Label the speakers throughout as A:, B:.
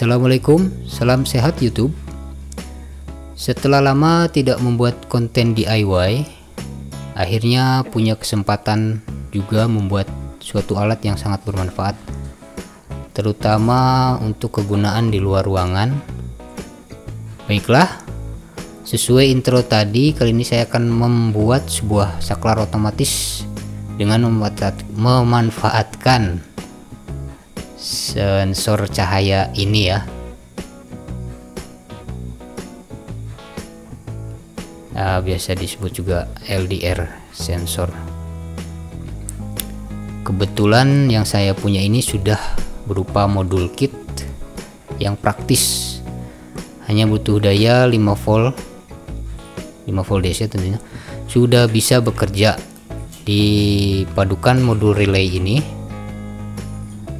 A: Assalamualaikum, salam sehat YouTube. Setelah lama tidak membuat konten DIY, akhirnya punya kesempatan juga membuat suatu alat yang sangat bermanfaat, terutama untuk kegunaan di luar ruangan. Baiklah, sesuai intro tadi, kali ini saya akan membuat sebuah saklar otomatis dengan memanfaatkan sensor cahaya ini ya. Biasa disebut juga LDR sensor. Kebetulan yang saya punya ini sudah berupa modul kit yang praktis, hanya butuh daya 5 volt DC tentunya, sudah bisa bekerja. Dipadukan modul relay ini,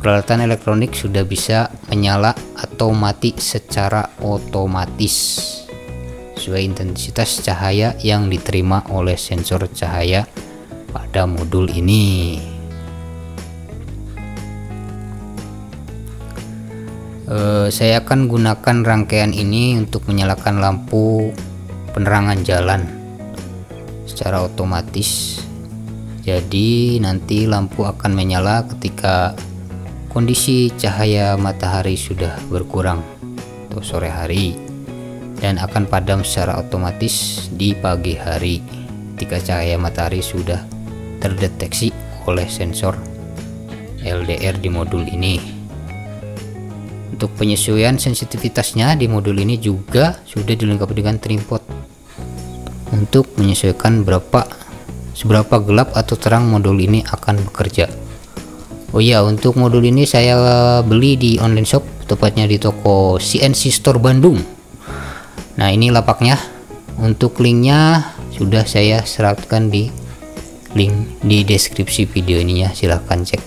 A: peralatan elektronik sudah bisa menyala atau mati secara otomatis sesuai intensitas cahaya yang diterima oleh sensor cahaya pada modul ini. Saya akan gunakan rangkaian ini untuk menyalakan lampu penerangan jalan secara otomatis. Jadi nanti lampu akan menyala ketika kondisi cahaya matahari sudah berkurang atau sore hari, dan akan padam secara otomatis di pagi hari ketika cahaya matahari sudah terdeteksi oleh sensor LDR di modul ini. Untuk penyesuaian sensitivitasnya di modul ini juga sudah dilengkapi dengan tripod untuk menyesuaikan seberapa gelap atau terang modul ini akan bekerja. Oh iya, untuk modul ini saya beli di online shop, tepatnya di toko CNC Store Bandung. Nah, ini lapaknya. Untuk linknya sudah saya serapkan di link di deskripsi video ini ya, silahkan cek.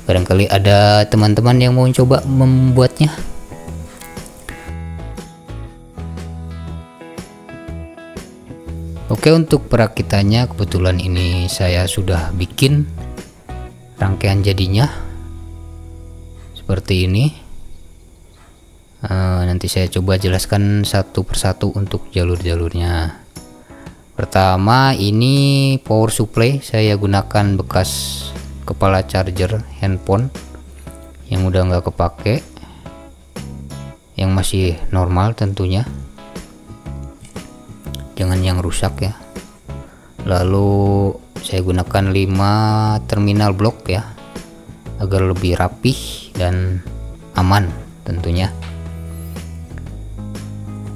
A: Barangkali ada teman-teman yang mau coba membuatnya. Oke, untuk perakitannya kebetulan ini saya sudah bikin rangkaian jadinya seperti ini. Nanti saya coba jelaskan satu persatu untuk jalur-jalurnya. Pertama, ini power supply, saya gunakan bekas kepala charger handphone yang udah nggak kepake, yang masih normal tentunya, jangan yang rusak ya. Lalu saya gunakan 5 terminal blok ya, agar lebih rapih dan aman tentunya.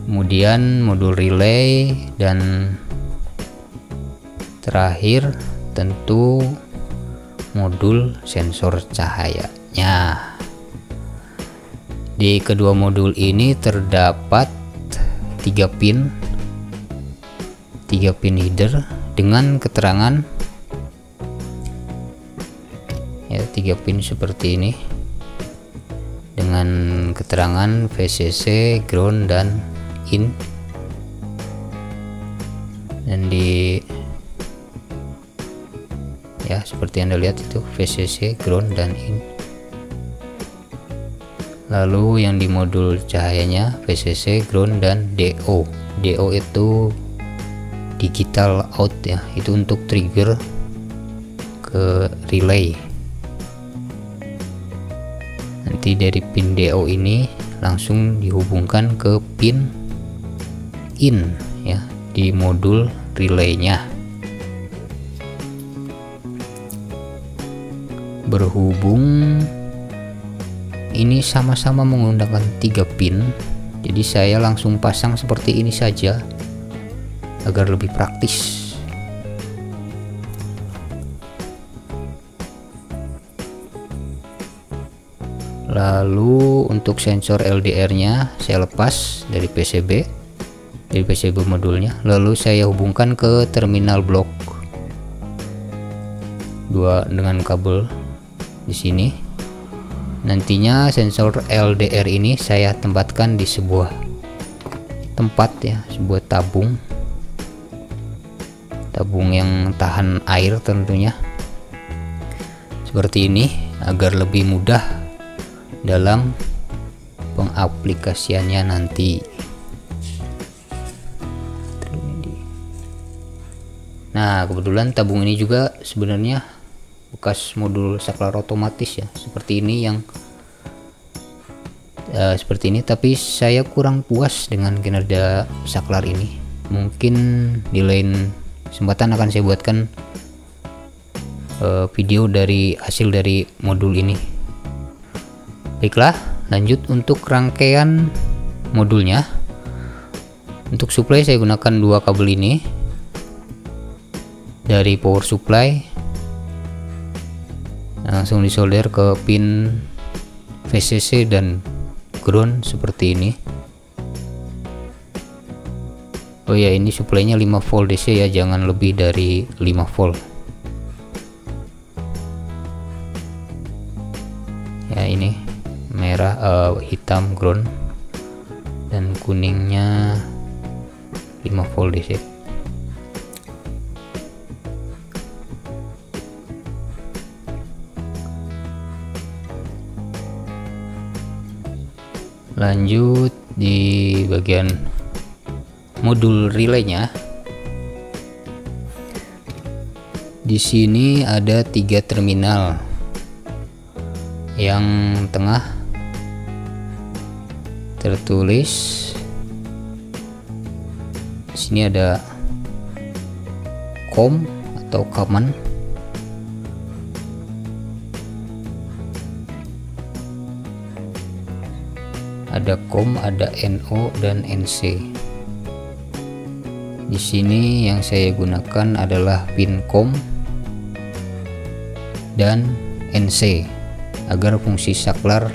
A: Kemudian modul relay, dan terakhir tentu modul sensor cahayanya. Di kedua modul ini terdapat 3 pin header dengan keterangan ya, 3 pin seperti ini dengan keterangan VCC, ground, dan in. Dan ya seperti Anda lihat itu VCC, ground, dan in. Lalu yang di modul cahayanya VCC, ground, dan DO. DO itu digital out ya, itu untuk trigger ke relay. Nanti dari pin DO ini langsung dihubungkan ke pin in ya di modul relaynya. Berhubung ini sama-sama menggunakan 3 pin, jadi saya langsung pasang seperti ini saja agar lebih praktis. Lalu untuk sensor LDR-nya saya lepas dari PCB modulnya, lalu saya hubungkan ke terminal blok 2 dengan kabel di sini. Nantinya sensor LDR ini saya tempatkan di sebuah tempat ya, sebuah tabung yang tahan air tentunya seperti ini, agar lebih mudah dalam pengaplikasiannya nanti. Nah, kebetulan tabung ini juga sebenarnya bekas modul saklar otomatis ya, seperti ini yang seperti ini, tapi saya kurang puas dengan kinerja saklar ini. Mungkin di lain kesempatan akan saya buatkan video dari hasil dari modul ini. Baiklah, lanjut untuk rangkaian modulnya. Untuk supply saya gunakan dua kabel ini dari power supply, langsung disolder ke pin VCC dan ground seperti ini. Oh ya, ini suplainya 5 volt DC ya, jangan lebih dari 5 volt ya. Ini merah, hitam ground, dan kuningnya 5 volt DC. Lanjut di bagian modul relaynya. Di sini ada 3 terminal. Yang tengah tertulis di sini ada COM atau common. Ada COM, ada NO dan NC. Di sini yang saya gunakan adalah pin COM dan NC agar fungsi saklar,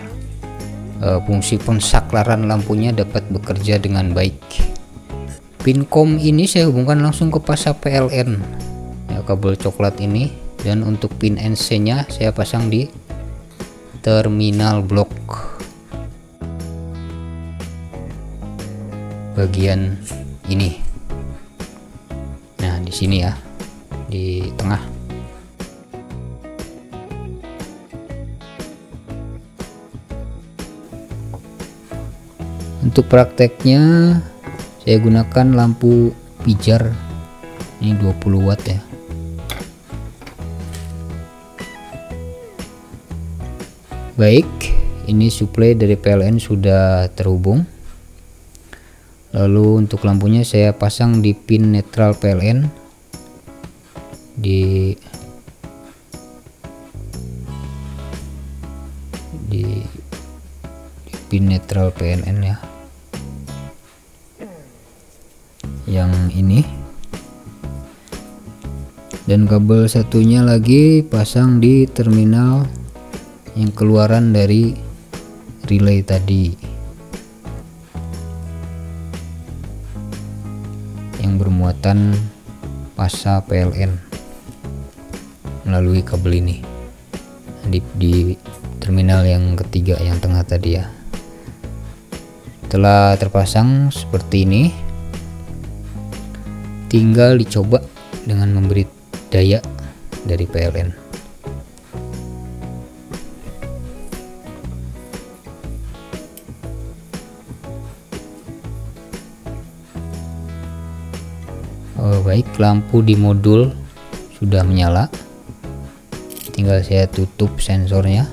A: fungsi pensaklaran lampunya dapat bekerja dengan baik. Pin COM ini saya hubungkan langsung ke pasar PLN ya, kabel coklat ini, dan untuk pin NC nya saya pasang di terminal blok bagian ini. Nah, di sini ya, di tengah. Untuk prakteknya saya gunakan lampu pijar ini 20 watt ya. Baik, ini suplai dari PLN sudah terhubung. Lalu untuk lampunya saya pasang di pin netral PLN di pin netral PLN ya, yang ini, dan kabel satunya lagi pasang di terminal yang keluaran dari relay tadi yang bermuatan pasa PLN melalui kabel ini di terminal yang ketiga yang tengah tadi ya. Setelah terpasang seperti ini, tinggal dicoba dengan memberi daya dari PLN. Baik, lampu di modul sudah menyala, tinggal saya tutup sensornya,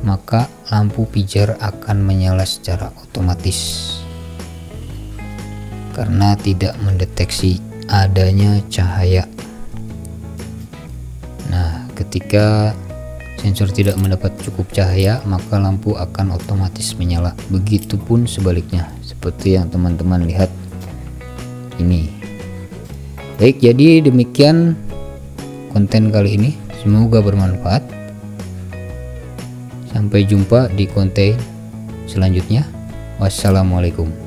A: maka lampu pijar akan menyala secara otomatis karena tidak mendeteksi adanya cahaya. Nah, ketika sensor tidak mendapat cukup cahaya, maka lampu akan otomatis menyala. Begitupun sebaliknya, seperti yang teman-teman lihat ini. Baik, jadi demikian konten kali ini, semoga bermanfaat. Sampai jumpa di konten selanjutnya. Wassalamualaikum.